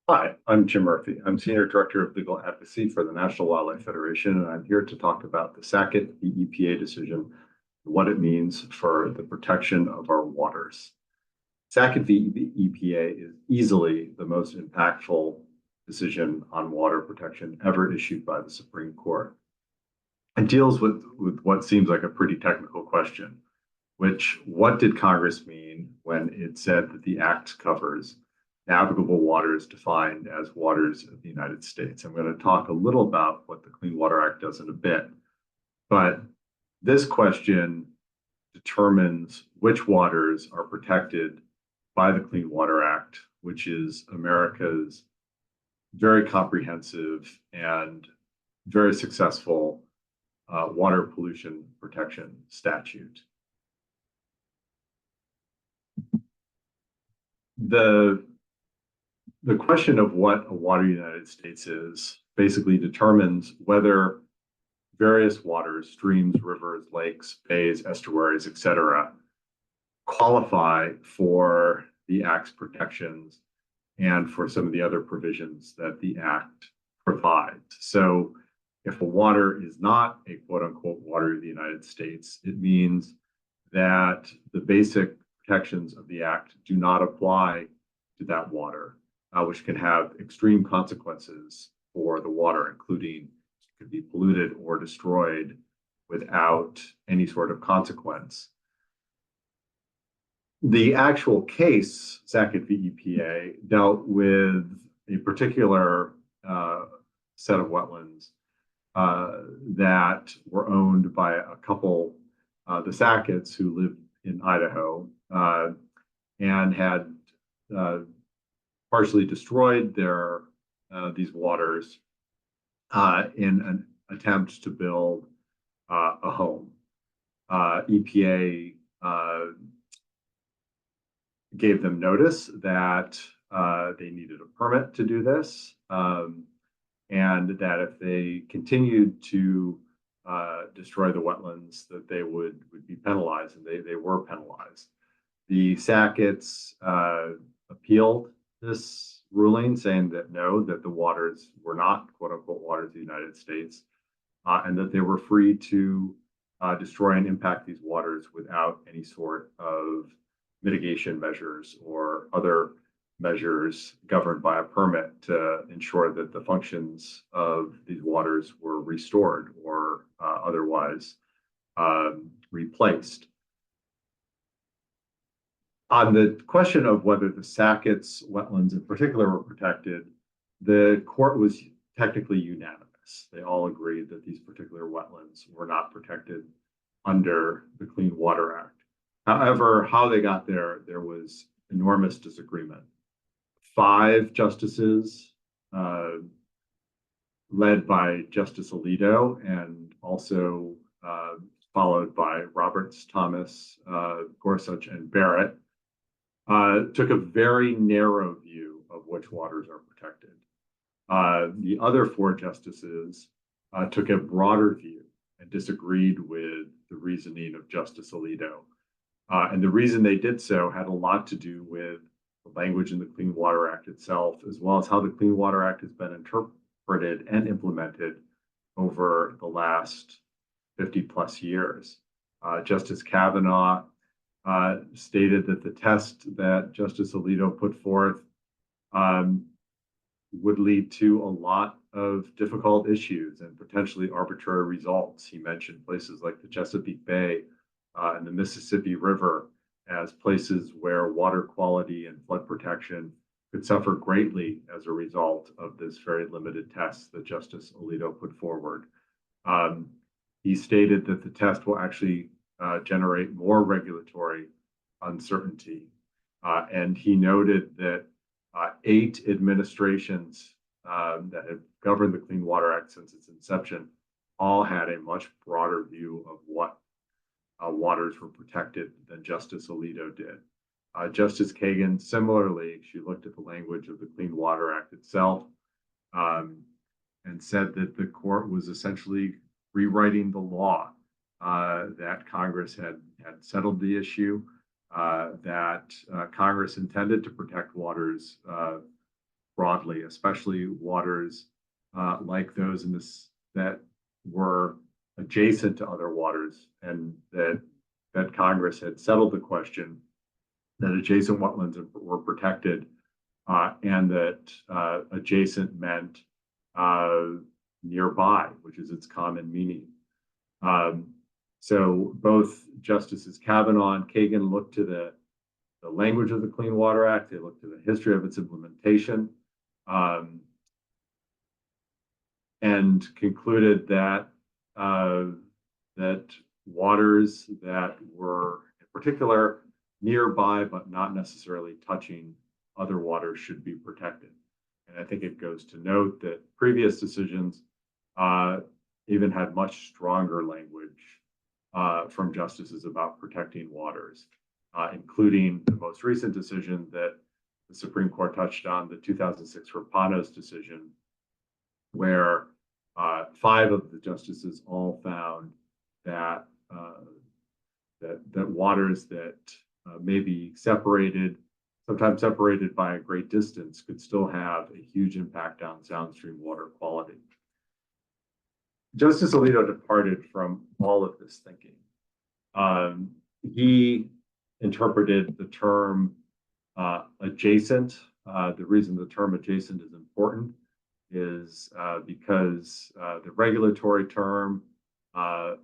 Hi, I'm Jim Murphy. I'm Senior Director of Legal Advocacy for the National Wildlife Federation, and I'm here to talk about the Sackett v. EPA decision and what it means for the protection of our waters. Sackett v. EPA is easily the most impactful decision on water protection ever issued by the Supreme Court. It deals with what seems like a pretty technical question, which what did Congress mean when it said that the act covers navigable waters defined as waters of the United States? I'm going to talk a little about what the Clean Water Act does in a bit, but this question determines which waters are protected by the Clean Water Act, which is America's very comprehensive and very successful water pollution protection statute. The question of what a water United States is basically determines whether various waters, streams, rivers, lakes, bays, estuaries, etc., qualify for the Act's protections and for some of the other provisions that the Act provides. So if a water is not a quote unquote water of the United States, it means that the basic protections of the Act do not apply to that water, which can have extreme consequences for the water, including it could be polluted or destroyed without any sort of consequence. The actual case, Sackett v. EPA, dealt with a particular set of wetlands that were owned by a couple, the Sacketts, who lived in Idaho, and had partially destroyed these waters in an attempt to build a home. EPA gave them notice that they needed a permit to do this, and that if they continued to destroy the wetlands, that they would be penalized, and they were penalized. The Sacketts appealed this ruling, saying that no, that the waters were not quote unquote waters of the United States, and that they were free to destroy and impact these waters without any sort of mitigation measures or other measures governed by a permit to ensure that the functions of these waters were restored or otherwise replaced. On the question of whether the Sackett's wetlands in particular were protected, the court was technically unanimous. They all agreed that these particular wetlands were not protected under the Clean Water Act. However, how they got there was enormous disagreement. 5 justices, led by Justice Alito and also followed by Roberts, Thomas, Gorsuch, and Barrett, took a very narrow view of which waters are protected. The other 4 justices took a broader view and disagreed with the reasoning of Justice Alito. And the reason they did so had a lot to do with the language in the Clean Water Act itself, as well as how the Clean Water Act has been interpreted and implemented over the last 50 plus years. Justice Kavanaugh stated that the test that Justice Alito put forth would lead to a lot of difficult issues and potentially arbitrary results. He mentioned places like the Chesapeake Bay and the Mississippi River as places where water quality and flood protection could suffer greatly as a result of this very limited test that Justice Alito put forward. He stated that the test will actually generate more regulatory uncertainty. And he noted that 8 administrations that have governed the Clean Water Act since its inception all had a much broader view of what waters were protected than Justice Alito did. Justice Kagan, similarly, she looked at the language of the Clean Water Act itself and said that the court was essentially rewriting the law, that Congress had settled the issue, that Congress intended to protect waters broadly, especially waters like those in this that were adjacent to other waters, and that Congress had settled the question that adjacent wetlands were protected, and that adjacent meant nearby, which is its common meaning. So both Justices Kavanaugh and Kagan looked to the language of the Clean Water Act. They looked to the history of its implementation, and concluded that that waters that were, in particular, nearby but not necessarily touching other waters should be protected. And I think it goes to note that previous decisions even had much stronger language from justices about protecting waters, including the most recent decision that the Supreme Court touched on, the 2006 Rapanos decision, where 5 of the justices all found that that waters that may be separated, sometimes separated by a great distance, could still have a huge impact on downstream water quality. Justice Alito departed from all of this thinking. He interpreted the term adjacent. The reason the term adjacent is important is because the regulatory term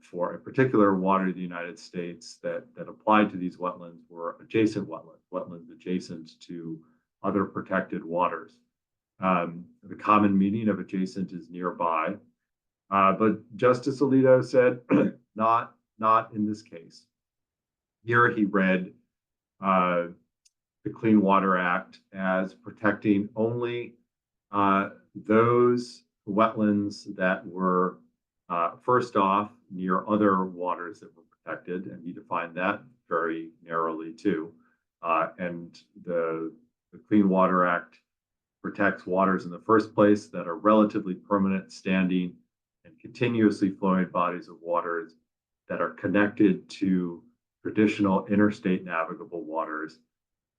for a particular water in the United States that applied to these wetlands were adjacent wetlands, wetlands adjacent to other protected waters. The common meaning of adjacent is nearby, but Justice Alito said, not in this case. Here he read the Clean Water Act as protecting only those wetlands that were first off near other waters that were protected, and he defined that very narrowly too. And the Clean Water Act protects waters in the first place that are relatively permanent, standing, and continuously flowing bodies of waters that are connected to traditional interstate navigable waters.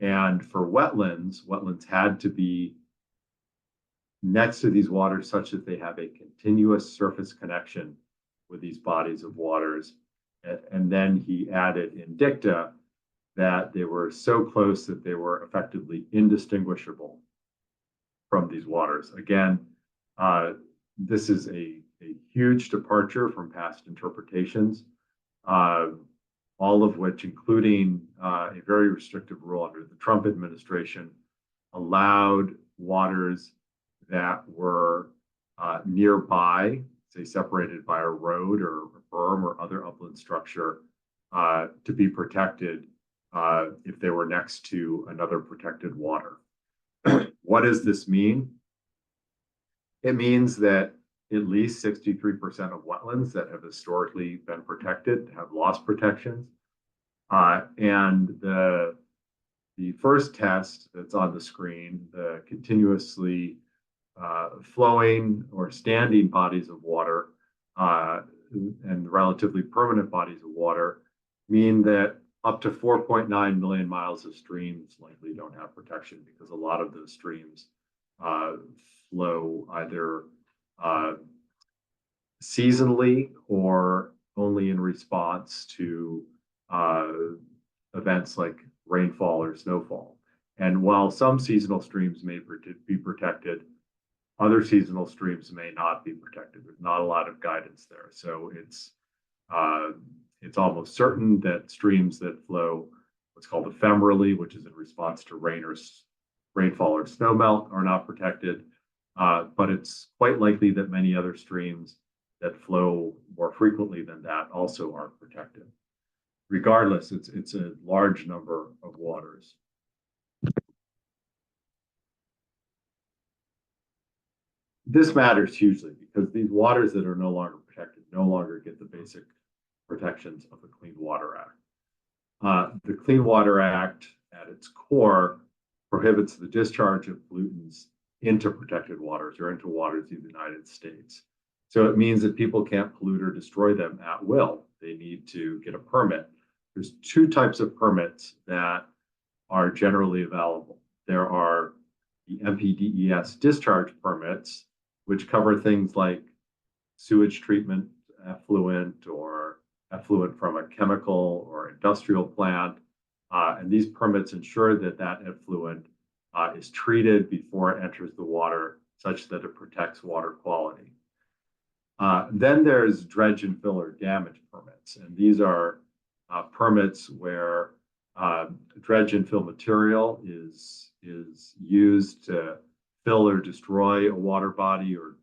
And for wetlands, wetlands had to be next to these waters such that they have a continuous surface connection with these bodies of waters. And then he added in dicta that they were so close that they were effectively indistinguishable from these waters. Again, this is a huge departure from past interpretations, all of which, including a very restrictive rule under the Trump administration, allowed waters that were nearby, say separated by a road or a berm or other upland structure, to be protected if they were next to another protected water. What does this mean? It means that at least 63% of wetlands that have historically been protected have lost protections. And the first test that's on the screen, the continuously flowing or standing bodies of water and relatively permanent bodies of water, mean that up to 4.9 million miles of streams likely don't have protection, because a lot of those streams flow either seasonally or only in response to events like rainfall or snowfall. And while some seasonal streams may be protected, other seasonal streams may not be protected. There's not a lot of guidance there. So it's almost certain that streams that flow what's called ephemerally, which is in response to rainfall or snowmelt, are not protected. But it's quite likely that many other streams that flow more frequently than that also aren't protected. Regardless, it's a large number of waters. This matters hugely because these waters that are no longer protected no longer get the basic protections of the Clean Water Act. The Clean Water Act, at its core, prohibits the discharge of pollutants into protected waters or into waters in the United States. So it means that people can't pollute or destroy them at will. They need to get a permit. There's 2 types of permits that are generally available. There are the MPDES discharge permits, which cover things like sewage treatment effluent or effluent from a chemical or industrial plant. And these permits ensure that that effluent is treated before it enters the water such that it protects water quality. Then there's dredge and fill or damage permits. And these are permits where dredge and fill material is used to fill or destroy a water body or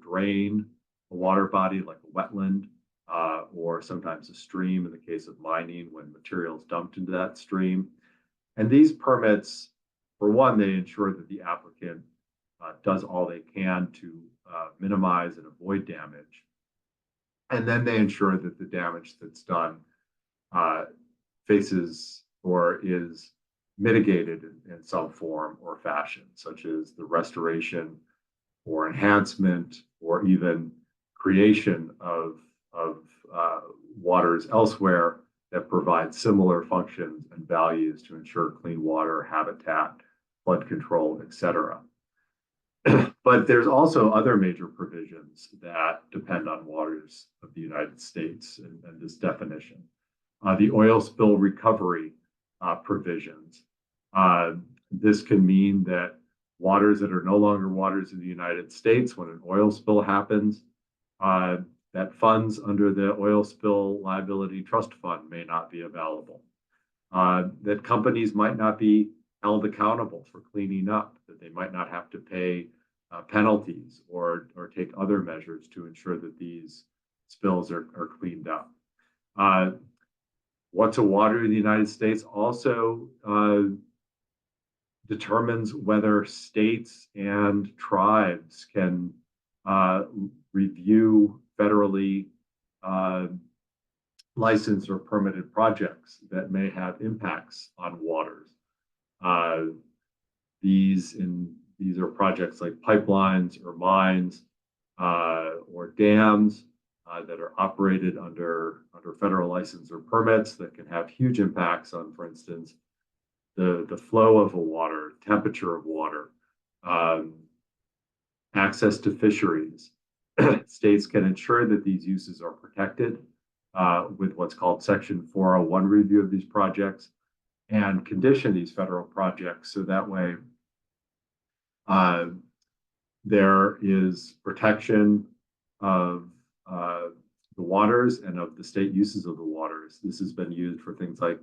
drain a water body like a wetland or sometimes a stream in the case of mining when material is dumped into that stream. And these permits, for one, they ensure that the applicant does all they can to minimize and avoid damage. And then they ensure that the damage that's done faces or is mitigated in some form or fashion, such as the restoration or enhancement or even creation of waters elsewhere that provide similar functions and values to ensure clean water, habitat, flood control, etc. But there's also other major provisions that depend on waters of the United States and this definition. The oil spill recovery provisions. This can mean that waters that are no longer waters of the United States, when an oil spill happens, that funds under the Oil Spill Liability Trust Fund may not be available. That companies might not be held accountable for cleaning up, that they might not have to pay penalties or take other measures to ensure that these spills are cleaned up. What's a water in the United States also determines whether states and tribes can review federally licensed or permitted projects that may have impacts on waters. These are projects like pipelines or mines or dams that are operated under federal license or permits that can have huge impacts on, for instance, the flow of a water, temperature of water, access to fisheries. States can ensure that these uses are protected with what's called Section 401 review of these projects and condition these federal projects so that way there is protection of the waters and of the state uses of the waters. This has been used for things like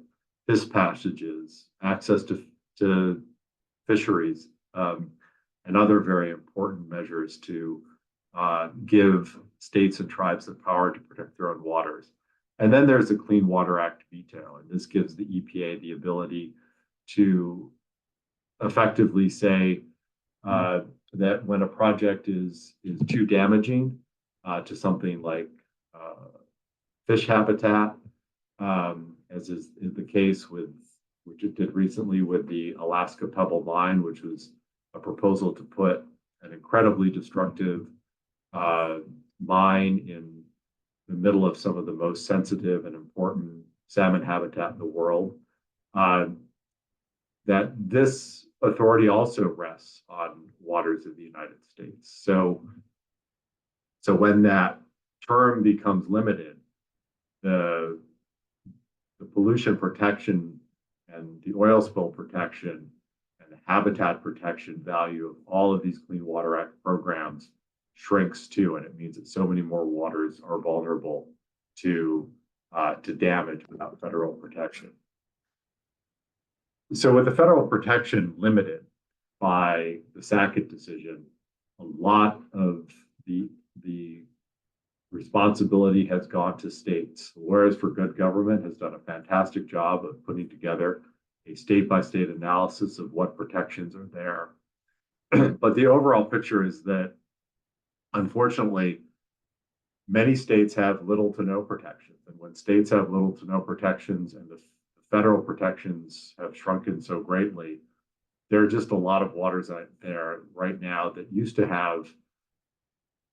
fish passages, access to fisheries, and other very important measures to give states and tribes the power to protect their own waters. And then there's the Clean Water Act veto, and this gives the EPA the ability to effectively say that when a project is too damaging to something like fish habitat, as is the case with which it did recently with the Alaska Pebble Mine, which was a proposal to put an incredibly destructive mine in the middle of some of the most sensitive and important salmon habitat in the world. That this authority also rests on waters of the United States. So when that term becomes limited, the pollution protection and the oil spill protection and the habitat protection value of all of these Clean Water Act programs shrinks too, and it means that so many more waters are vulnerable to damage without federal protection. So with the federal protection limited by the Sackett decision, a lot of the responsibility has gone to states. Whereas for Good Government has done a fantastic job of putting together a state-by-state analysis of what protections are there. But the overall picture is that, unfortunately, many states have little to no protections. And when states have little to no protections and the federal protections have shrunken so greatly, there are just a lot of waters out there right now that used to have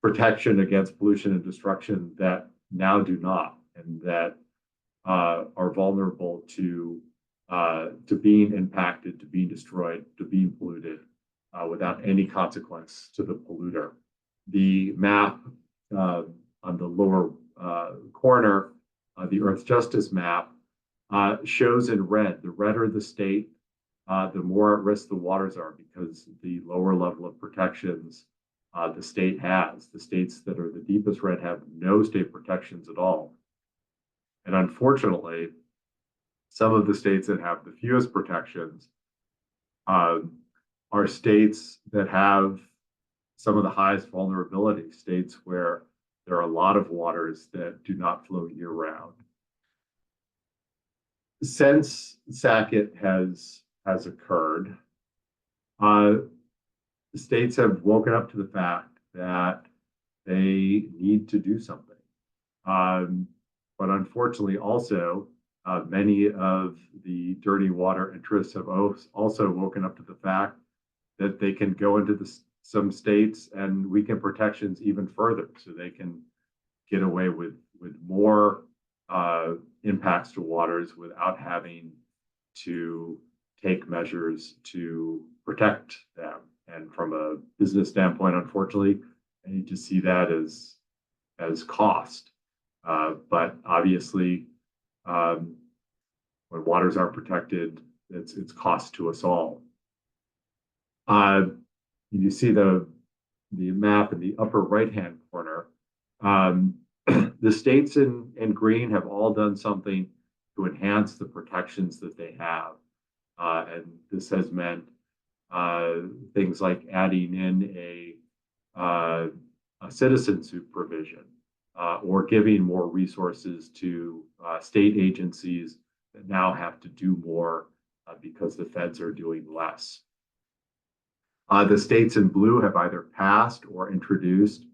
protection against pollution and destruction that now do not, and that are vulnerable to being impacted, to being destroyed, to being polluted without any consequence to the polluter. The map on the lower corner, the Earth Justice map, shows in red. The redder the state, the more at risk the waters are, because the lower level of protections the state has. The states that are the deepest red have no state protections at all. And unfortunately, some of the states that have the fewest protections are states that have some of the highest vulnerability, states where there are a lot of waters that do not flow year round. Since Sackett has occurred, states have woken up to the fact that they need to do something. But unfortunately, also, many of the dirty water interests have also woken up to the fact that they can go into some states and weaken protections even further, so they can get away with more impacts to waters without having to take measures to protect them. And from a business standpoint, unfortunately, I need to see that as cost. But obviously, when waters are protected, it's cost to us all. You see the map in the upper right-hand corner. The states in green have all done something to enhance the protections that they have. And this has meant things like adding in a citizen suit provision, or giving more resources to state agencies that now have to do more because the feds are doing less. The states in blue have either passed or introduced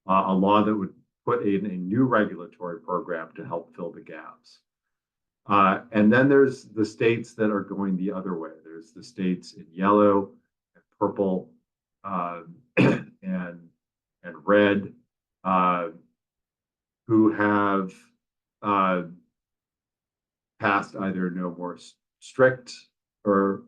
a law that would put in a new regulatory program to help fill the gaps. And then there's the states that are going the other way. There's the states in yellow and purple and red who have passed either no more strict or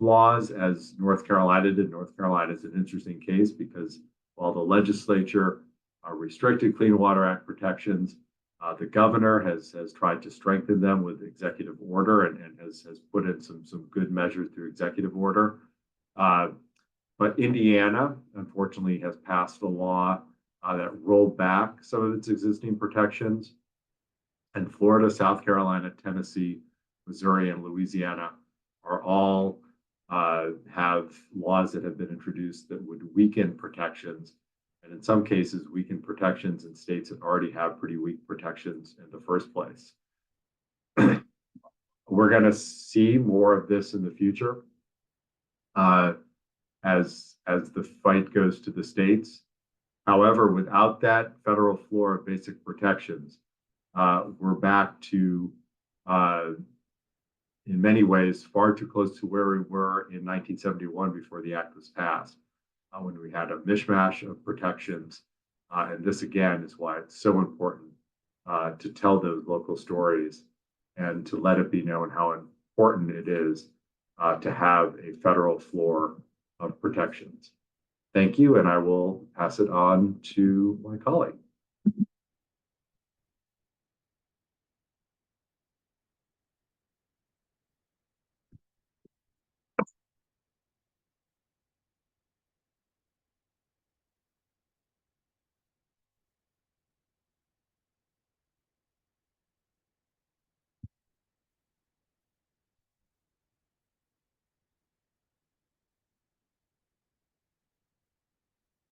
laws, as North Carolina did. North Carolina is an interesting case because while the legislature restricted Clean Water Act protections, the governor has tried to strengthen them with executive order and has put in some good measures through executive order. But Indiana, unfortunately, has passed a law that rolled back some of its existing protections. And Florida, South Carolina, Tennessee, Missouri, and Louisiana are all have laws that have been introduced that would weaken protections, and in some cases weaken protections in states that already have pretty weak protections in the first place. We're going to see more of this in the future as the fight goes to the states. However, without that federal floor of basic protections, we're back to in many ways, far too close to where we were in 1971 before the act was passed, when we had a mishmash of protections. And this, again, is why it's so important to tell those local stories and to let it be known how important it is to have a federal floor of protections. Thank you, and I will pass it on to my colleague.